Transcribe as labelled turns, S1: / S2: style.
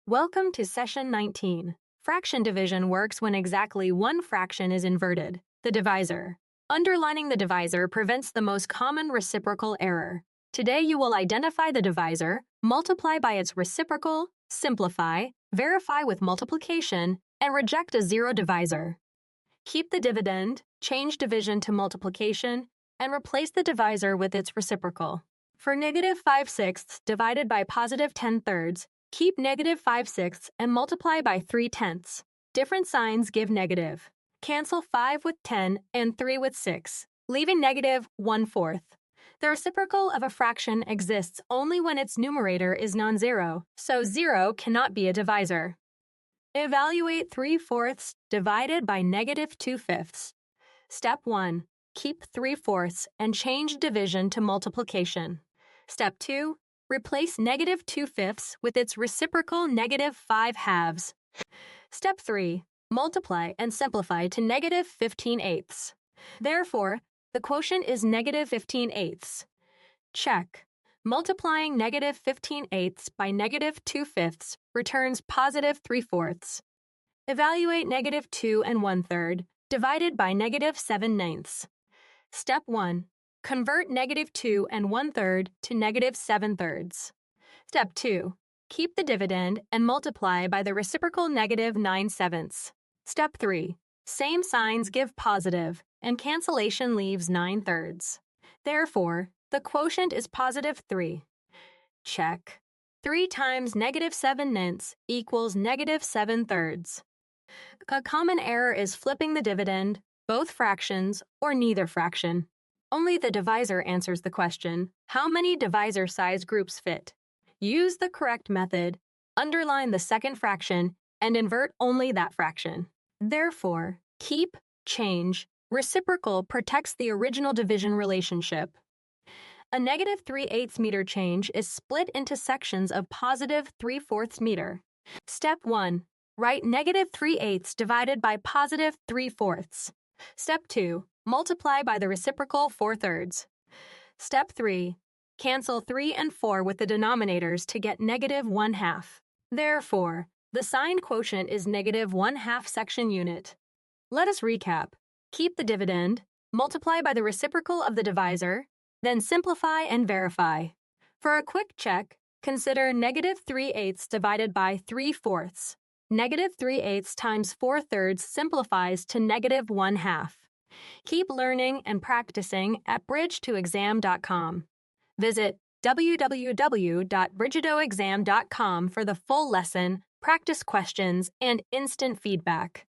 S1: Welcome to Session 19. Fraction division works when exactly one fraction is inverted, the divisor. Underlining the divisor prevents the most common reciprocal error. Today you will identify the divisor, multiply by its reciprocal, simplify, verify with multiplication, and reject a zero divisor. Keep the dividend, change division to multiplication, and replace the divisor with its reciprocal. For negative 5/6 divided by positive 10/3, keep negative 5/6 and multiply by 3/10. Different signs give negative. Cancel 5 with 10 and 3 with 6, leaving negative 1/4. The reciprocal of a fraction exists only when its numerator is non-zero, so 0 cannot be a divisor. Evaluate 3/4 divided by negative 2/5. Step 1. Keep 3/4 and change division to multiplication. Step 2. Replace negative 2/5 with its reciprocal negative 5/2. Step 3. Multiply and simplify to negative 15/8. Therefore, the quotient is negative 15/8. Check. Multiplying negative 15/8 by negative 2/5 returns positive 3/4. Evaluate negative 2 1/3 divided by negative 7/9. Step 1. Convert negative 2 1/3 to negative 7/3. Step 2. Keep the dividend and multiply by the reciprocal negative 9/7. Step 3. Same signs give positive, and cancellation leaves 9/3. Therefore, the quotient is positive 3. Check. 3 times negative 7/9 equals negative 7/3. A common error is flipping the dividend, both fractions, or neither fraction. Only the divisor answers the question, how many divisor size groups fit? Use the correct method, underline the second fraction, and invert only that fraction. Therefore, keep, change, reciprocal protects the original division relationship. A negative 3/8 meter change is split into sections of positive 3/4 meter. Step 1. Write negative 3/8 divided by positive 3/4. Step 2. Multiply by the reciprocal 4/3. Step 3. Cancel 3 and 4 with the denominators to get negative 1/2. Therefore, the sign quotient is negative 1/2 section unit. Let us recap. Keep the dividend, multiply by the reciprocal of the divisor, then simplify and verify. For a quick check, consider negative 3/8 divided by 3/4. Negative 3/8 times 4/3 simplifies to negative 1/2. Keep learning and practicing at bridge2exam.com. Visit www.bridgedoexam.com for the full lesson, practice questions, and instant feedback.